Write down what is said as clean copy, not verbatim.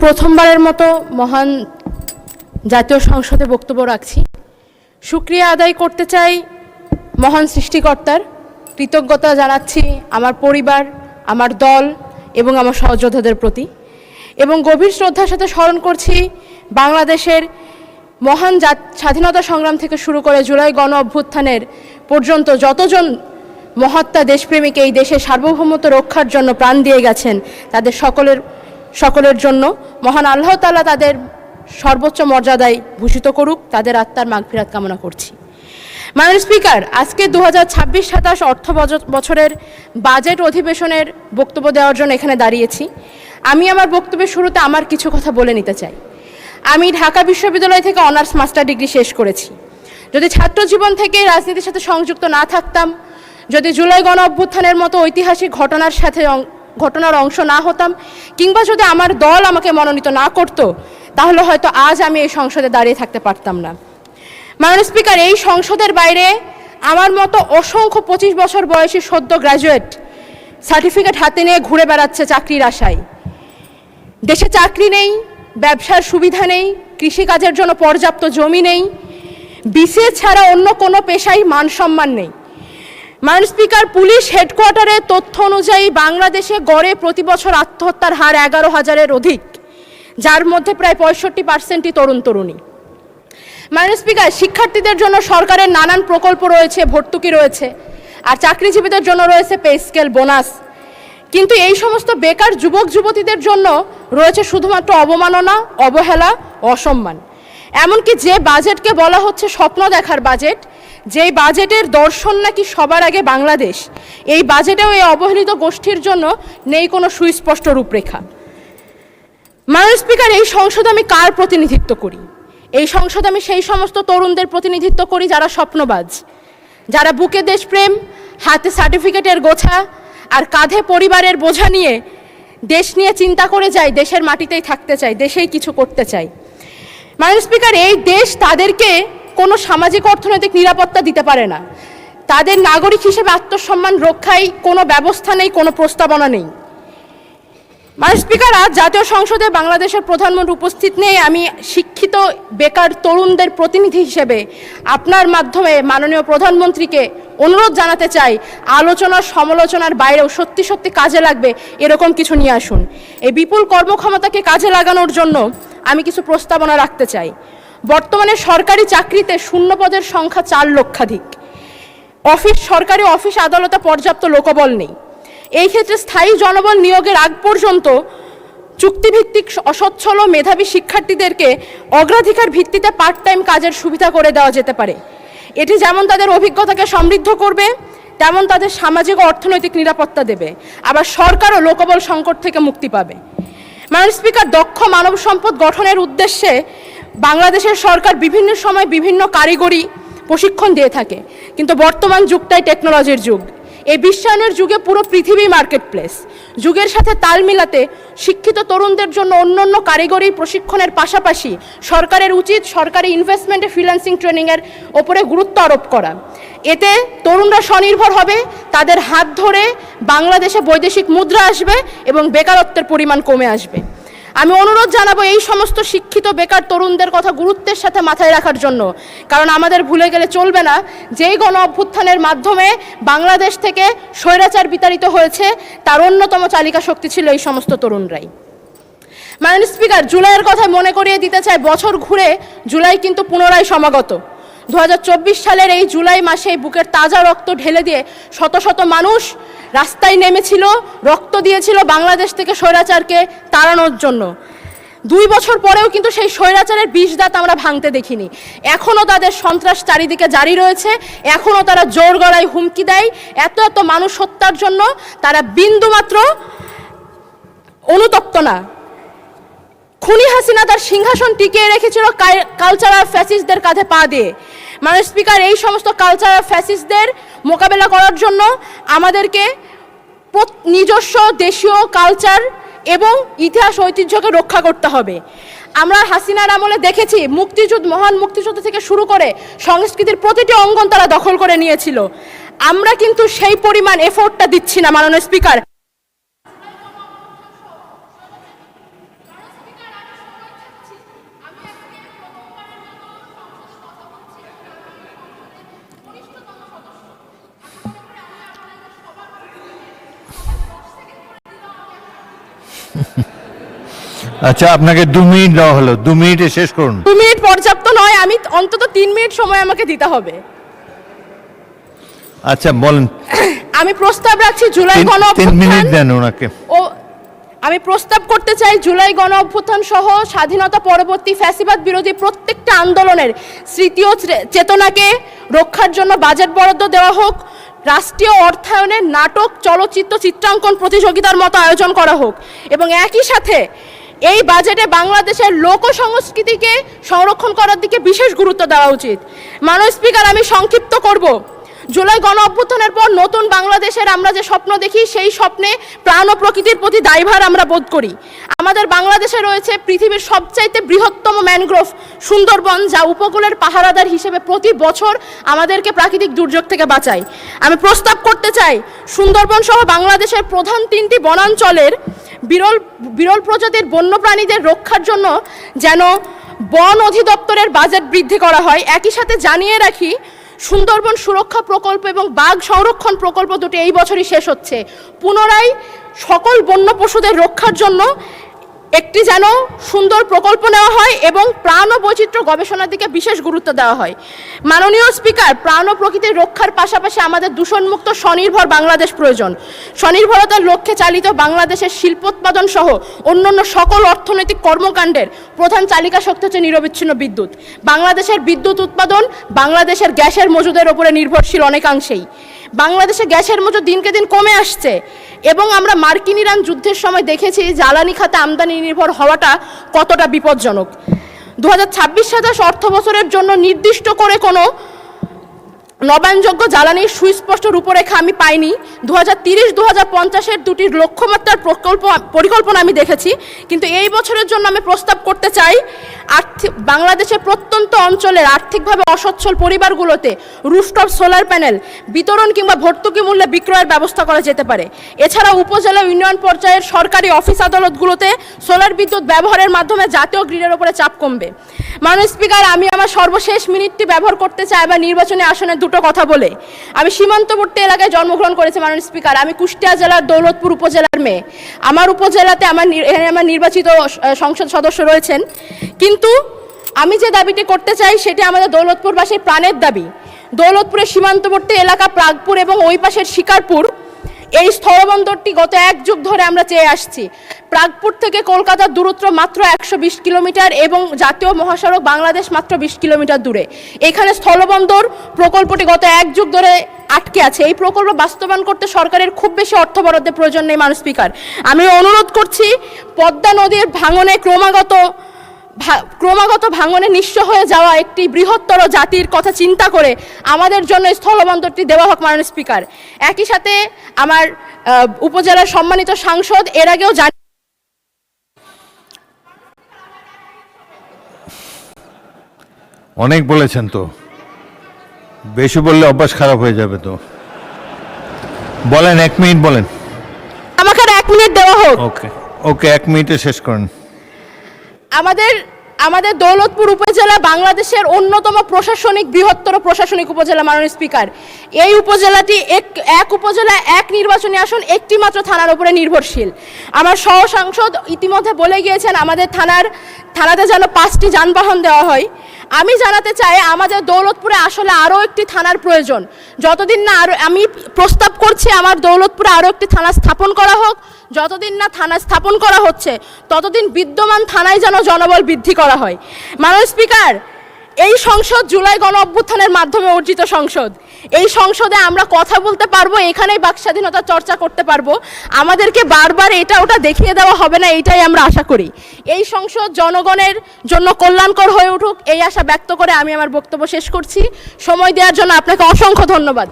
প্রথমবারের মতো মহান জাতীয় সংসদে বক্তব্য রাখছি। শুকরিয়া আদায় করতে চাই মহান সৃষ্টিকর্তার, কৃতজ্ঞতা জানাচ্ছি আমার পরিবার, আমার দল এবং আমার সহযোদ্ধাদের প্রতি, এবং গভীর শ্রদ্ধার সাথে স্মরণ করছি বাংলাদেশের মহান স্বাধীনতা সংগ্রাম থেকে শুরু করে জুলাই গণ অভ্যুত্থানের পর্যন্ত যতজন মহাত্মা দেশপ্রেমিক এই দেশের সার্বভৌমত্ব রক্ষার জন্য প্রাণ দিয়ে গেছেন, তাদের সকলের জন্য মহান আল্লাহ তাআলা তাদের সর্বোচ্চ মর্যাদায় ভূষিত করুক, তাদের আত্মার মাগফিরাত কামনা করছি। মাননীয় স্পিকার, আজকে 2026-27 অর্থ বছরের বাজেট অধিবেশনের বক্তব্য দেওয়ার জন্য এখানে দাঁড়িয়েছি। আমি আমার বক্তব্যের শুরুতে আমার কিছু কথা বলে নিতে চাই। আমি ঢাকা বিশ্ববিদ্যালয় থেকে অনার্স মাস্টার ডিগ্রি শেষ করেছি। যদি ছাত্র জীবন থেকে রাজনীতির সাথে সংযুক্ত না থাকতাম, যদি জুলাই গণ অভ্যুত্থানের মতো ঐতিহাসিক ঘটনার অংশ না হতাম, কিংবা যদি আমার দল আমাকে মনোনীত না করত, তাহলে হয়তো আজ আমি এই সংসদে দাঁড়িয়ে থাকতে পারতাম না। মাননীয় স্পিকার, এই সংসদের বাইরে আমার মতো অসংখ্য 25 বছর বয়সী সদ্য গ্র্যাজুয়েট সার্টিফিকেট হাতে নিয়ে ঘুরে বেড়াচ্ছে চাকরির আশায়। দেশে চাকরি নেই, ব্যবসার সুবিধা নেই, কৃষিকাজের জন্য পর্যাপ্ত জমি নেই, বিসিএস ছাড়া অন্য কোনো পেশায় মান সম্মান নেই। মাননীয় স্পিকার, পুলিশ হেডকোয়ার্টারের তথ্য অনুযায়ী বাংলাদেশে গড়ে প্রতি বছর আত্মহত্যার হার 11,000-এর অধিক, যার মধ্যে প্রায় 65%ই তরুণ তরুণী। মাননীয় স্পিকার, শিক্ষার্থীদের জন্য সরকারের নানান প্রকল্প রয়েছে, ভর্তুকি রয়েছে, আর চাকরিজীবীদের জন্য রয়েছে পে স্কেল, বোনাস, কিন্তু এই সমস্ত বেকার যুবক যুবতীদের জন্য রয়েছে শুধুমাত্র অবমাননা, অবহেলা, অসম্মান। এমনকি যে বাজেটকে বলা হচ্ছে স্বপ্ন দেখার বাজেট, যেই বাজেটের দর্শন নাকি সবার আগে বাংলাদেশ, এই বাজেটেও এই অবহেলিত গোষ্ঠীর জন্য নেই কোনো সুস্পষ্ট রূপরেখা। মাননীয় স্পিকার, এই সংসদে আমি কার প্রতিনিধিত্ব করি? এই সংসদে আমি সেই সমস্ত তরুণদের প্রতিনিধিত্ব করি যারা স্বপ্নবাজ, যারা বুকে দেশপ্রেম, হাতে সার্টিফিকেটের গোছা আর কাঁধে পরিবারের বোঝা নিয়ে দেশ নিয়ে চিন্তা করে যায়, দেশের মাটিতেই থাকতে চায়, দেশেই কিছু করতে চায়। মাননীয় স্পিকার, এই দেশ তাদেরকে কোনো সামাজিক অর্থনৈতিক নিরাপত্তা দিতে পারে না, তাদের নাগরিক হিসেবে আত্মসম্মান রক্ষায় কোনো ব্যবস্থা নেই, কোনো প্রস্তাবনা নেই। মাননীয় স্পিকার, আজ জাতীয় সংসদে বাংলাদেশের প্রধানমন্ত্রী উপস্থিত নেই। আমি শিক্ষিত বেকার তরুণদের প্রতিনিধি হিসেবে আপনার মাধ্যমে মাননীয় প্রধানমন্ত্রীকে অনুরোধ জানাতে চাই, আলোচনা সমালোচনার বাইরেও সত্যি সত্যি কাজে লাগবে এরকম কিছু নিয়ে আসুন। এই বিপুল কর্মক্ষমতাকে কাজে লাগানোর জন্য আমি কিছু প্রস্তাবনা রাখতে চাই। বর্তমানে সরকারি চাকরিতে শূন্য পদের সংখ্যা 4 লক্ষাধিক। সরকারি অফিস আদালতে পর্যাপ্ত লোকবল নেই। এই ক্ষেত্রে স্থায়ী জনবল নিয়োগের আগ পর্যন্ত চুক্তিভিত্তিক অসচ্ছল ও মেধাবী শিক্ষার্থীদেরকে অগ্রাধিকার ভিত্তিতে পার্ট টাইম কাজের সুবিধা করে দেওয়া যেতে পারে। এটি যেমন তাদের অভিজ্ঞতাকে সমৃদ্ধ করবে, তেমন তাদের সামাজিক ও অর্থনৈতিক নিরাপত্তা দেবে, আবার সরকারও লোকবল সংকট থেকে মুক্তি পাবে। মাননীয় স্পিকার, দক্ষ মানব সম্পদ গঠনের উদ্দেশ্যে বাংলাদেশের সরকার বিভিন্ন সময় বিভিন্ন কারিগরি প্রশিক্ষণ দিয়ে থাকে, কিন্তু বর্তমান যুগটাই টেকনোলজির যুগ। এই বিশ্বায়নের যুগে পুরো পৃথিবী মার্কেট প্লেস। যুগের সাথে তাল মিলাতে শিক্ষিত তরুণদের জন্য অন্যান্য কারিগরি প্রশিক্ষণের পাশাপাশি সরকারের উচিত সরকারি ইনভেস্টমেন্টে ফ্রিল্যান্সিং ট্রেনিংয়ের ওপরে গুরুত্ব আরোপ করা। এতে তরুণরা স্বনির্ভর হবে, তাদের হাত ধরে বাংলাদেশে বৈদেশিক মুদ্রা আসবে এবং বেকারত্বের পরিমাণ কমে আসবে। আমি অনুরোধ জানাবো এই সমস্ত শিক্ষিত বেকার তরুণদের কথা গুরুত্বের সাথে মাথায় রাখার জন্য, কারণ আমাদের ভুলে গেলে চলবে না যেই গণ অভ্যুত্থানের মাধ্যমে বাংলাদেশ থেকে স্বৈরাচার বিতাড়িত হয়েছে, তার অন্যতম চালিকা শক্তি ছিল এই সমস্ত তরুণরাই। মাননীয় স্পিকার, জুলাইয়ের কথা মনে করিয়ে দিতে চাই, বছর ঘুরে জুলাই কিন্তু পুনরায় সমাগত। 2024 সালের এই জুলাই মাসে বুকের তাজা রক্ত ঢেলে দিয়ে শত শত মানুষ রাস্তায় নেমেছিল, রক্ত দিয়েছিল বাংলাদেশ থেকে স্বৈরাচারকে তাড়ানোর জন্য। 2 বছর পরেও কিন্তু সেই স্বৈরাচারের বিষদাঁত আমরা ভাঙতে দেখিনি। এখনও তাদের সন্ত্রাস চারিদিকে জারি রয়েছে, এখনও তারা জোর গলায় হুমকি দেয়। এত এত মানুষ হত্যার জন্য তারা বিন্দুমাত্র অনুতপ্ত না। খুনি হাসিনা তার সিংহাসন টিকিয়ে রেখেছিল কালচারাল ফ্যাসিস্টদের কাঁধে পা দিয়ে। মাননীয় স্পিকার, এই সমস্ত কালচারাল ফ্যাসিস্টদের মোকাবেলা করার জন্য আমাদেরকে নিজস্ব দেশীয় কালচার এবং ইতিহাস ঐতিহ্যকে রক্ষা করতে হবে। আমরা হাসিনার আমলে দেখেছি মহান মুক্তিযুদ্ধ থেকে শুরু করে সংস্কৃতির প্রতিটি অঙ্গন তারা দখল করে নিয়েছিল। আমরা কিন্তু সেই পরিমাণ এফোর্টটা দিচ্ছি না। মাননীয় স্পিকার, আচ্ছা, আপনাকে 2 মিনিট দেওয়া হলো, 2 মিনিটে শেষ করুন। 2 মিনিট পর্যাপ্ত নয়, আমি অন্তত 3 মিনিট সময় আমাকে দিতে হবে। আচ্ছা বলেন। আমি প্রস্তাব রাখছি জুলাই গণ 3 মিনিট অভ্যুত্থান দেন ওনাকে। ও আমি প্রস্তাব করতে চাই জুলাই গণ অভ্যুত্থান সহ স্বাধীনতা পরবর্তী ফ্যাসিবাদ বিরোধী প্রত্যেকটা আন্দোলনের স্মৃতি ও চেতনাকে রক্ষার জন্য বাজেট বরাদ্দ দেওয়া হোক, রাষ্ট্রীয় অর্থায়নের নাটক, চলচ্চিত্র, চিত্রাঙ্কন প্রতিযোগিতার মতো আয়োজন করা হোক এবং একই সাথে এই বাজেটে বাংলাদেশের লোক সংস্কৃতিকে সংরক্ষণ করার দিকে বিশেষ গুরুত্ব দেওয়া উচিত। মাননীয় স্পিকার, আমি সংক্ষিপ্ত করব। জুলাই গণ অভ্যুত্থানের পর নতুন বাংলাদেশের আমরা যে স্বপ্ন দেখি, সেই স্বপ্নে প্রাণ ও প্রকৃতির প্রতি দায়ভার আমরা বোধ করি। আমাদের বাংলাদেশে রয়েছে পৃথিবীর সবচাইতে বৃহত্তম ম্যানগ্রোভ সুন্দরবন, যা উপকূলের পাহারাদার হিসেবে প্রতি বছর আমাদেরকে প্রাকৃতিক দুর্যোগ থেকে বাঁচায়। আমি প্রস্তাব করতে চাই সুন্দরবন সহ বাংলাদেশের প্রধান 3টি বনাঞ্চলের বিরল প্রজাতির বন্যপ্রাণীদের রক্ষার জন্য যেন বন অধিদপ্তরের বাজেট বৃদ্ধি করা হয়। একই সাথে জানিয়ে রাখি, সুন্দরবন সুরক্ষা প্রকল্প এবং বাঘ সংরক্ষণ প্রকল্প দুটি এই বছরই শেষ হচ্ছে। পুনরায় সকল বন্য পশুদের রক্ষার জন্য একটি যেন সুন্দর প্রকল্প নেওয়া হয় এবং প্রাণ ও বৈচিত্র্য গবেষণার দিকে বিশেষ গুরুত্ব দেওয়া হয়। মাননীয় স্পিকার, প্রাণ ও প্রকৃতির রক্ষার পাশাপাশি আমাদের দূষণমুক্ত স্বনির্ভর বাংলাদেশ প্রয়োজন। স্বনির্ভরতার লক্ষ্যে চালিত বাংলাদেশের শিল্পোৎপাদন সহ অন্যান্য সকল অর্থনৈতিক কর্মকাণ্ডের প্রধান চালিকা শক্তি হচ্ছে নিরবিচ্ছিন্ন বিদ্যুৎ। বাংলাদেশের বিদ্যুৎ উৎপাদন বাংলাদেশের গ্যাসের মজুদের ওপরে নির্ভরশীল অনেকাংশেই। বাংলাদেশে গ্যাসের মজুদ দিনকে দিন কমে আসছে এবং আমরা মার্কিন ইরান যুদ্ধের সময় দেখেছি জ্বালানি খাতে আমদানি নির্ভর হওয়াটা কতটা বিপজ্জনক। 2026-27 অর্থ বছরের জন্য নির্দিষ্ট করে কোনো নবায়নযোগ্য জ্বালানির সুস্পষ্ট রূপরেখা আমি পাইনি। 2030-2050-এর দুটি লক্ষ্যমাত্রার পরিকল্পনা আমি দেখেছি, কিন্তু এই বছরের জন্য আমি প্রস্তাব করতে চাই বাংলাদেশের প্রত্যন্ত অঞ্চলের আর্থিকভাবে অসচ্ছল পরিবারগুলোতে রুফটপ সোলার প্যানেল বিতরণ কিংবা ভর্তুকি মূল্যে বিক্রয়ের ব্যবস্থা করা যেতে পারে। এছাড়া উপজেলা ইউনিয়ন পর্যায়ের সরকারি অফিস আদালতগুলোতে সোলার বিদ্যুৎ ব্যবহারের মাধ্যমে জাতীয় গ্রিডের উপরে চাপ কমবে। মাননীয় স্পিকার, আমি আমার সর্বশেষ মিনিটটি ব্যবহার করতে চাই বা নির্বাচনী আসনে দুটো কথা বলে। আমি সীমান্তবর্তী এলাকায় জন্মগ্রহণ করেছি মাননীয় স্পিকার। আমি কুষ্টিয়া জেলার দৌলতপুর উপজেলার মেয়ে। আমার উপজেলাতে আমার নির্বাচিত সংসদ সদস্য রয়েছেন, কিন্তু আমি যে দাবিটি করতে চাই সেটি আমাদের দৌলতপুরবাসীর প্রাণের দাবি। দৌলতপুরের সীমান্তবর্তী এলাকা প্রাগপুর এবং ওই পাশের শিকারপুর, এই স্থলবন্দরটি গত 1 যুগ ধরে আমরা চেয়ে আসছি। প্রাগপুর থেকে কলকাতার দূরত্ব মাত্র 120 কিলোমিটার এবং জাতীয় মহাসড়ক বাংলাদেশ মাত্র 20 কিলোমিটার দূরে। এখানে স্থলবন্দর প্রকল্পটি গত 1 যুগ ধরে আটকে আছে। এই প্রকল্প বাস্তবায়ন করতে সরকারের খুব বেশি অর্থ বরাদ্দের প্রয়োজন নেই। মাননীয় স্পিকার, আমি অনুরোধ করছি পদ্মা নদীর ভাঙনে ক্রমাগত ভাঙনে নিঃস্ব হয়ে যাওয়া একটি বৃহত্তর জাতির কথা চিন্তা করে আমাদের জন্য স্থলবন্দরটি দেওয়া হোক মাননীয় স্পিকার। একই সাথে আমার উপজেলার সম্মানিত সাংসদ এর আগেও অনেক বলেছেন, তো বেশি বললে অভ্যাস খারাপ হয়ে যাবে। তো বলেন, 1 মিনিট বলেন। আমাকে 1 মিনিট দেওয়া হোক। ওকে ওকে, 1 মিনিটে শেষ করেন। আমাদের দৌলতপুর উপজেলা বাংলাদেশের অন্যতম বৃহত্তর প্রশাসনিক উপজেলা মাননীয় স্পিকার। এই উপজেলাটি এক উপজেলা এক নির্বাচনী আসন একটি মাত্র থানার উপরে নির্ভরশীল। আমার সহ সাংসদ ইতিমধ্যে বলে গিয়েছেন আমাদের থানাতে যেন 5টি যানবাহন দেওয়া হয়। আমি জানাতে চাই আমাদের দৌলতপুরে আসলে আরও একটি থানার প্রয়োজন। যতদিন না আমি প্রস্তাব করছি আমার দৌলতপুরে আরও একটি থানা স্থাপন করা হোক। যতদিন না থানা স্থাপন করা হচ্ছে ততদিন বিদ্যমান থানায় যেন জনবল বৃদ্ধি করা হয়। মাননীয় স্পিকার, এই সংসদ জুলাই গণ অভ্যুত্থানের মাধ্যমে অর্জিত সংসদ। এই সংসদে আমরা কথা বলতে পারবো, এখানেই বাক স্বাধীনতার চর্চা করতে পারবো। আমাদেরকে বারবার এটা ওটা দেখিয়ে দেওয়া হবে না, এইটাই আমরা আশা করি। এই সংসদ জনগণের জন্য কল্যাণকর হয়ে উঠুক, এই আশা ব্যক্ত করে আমি আমার বক্তব্য শেষ করছি। সময় দেওয়ার জন্য আপনাকে অসংখ্য ধন্যবাদ।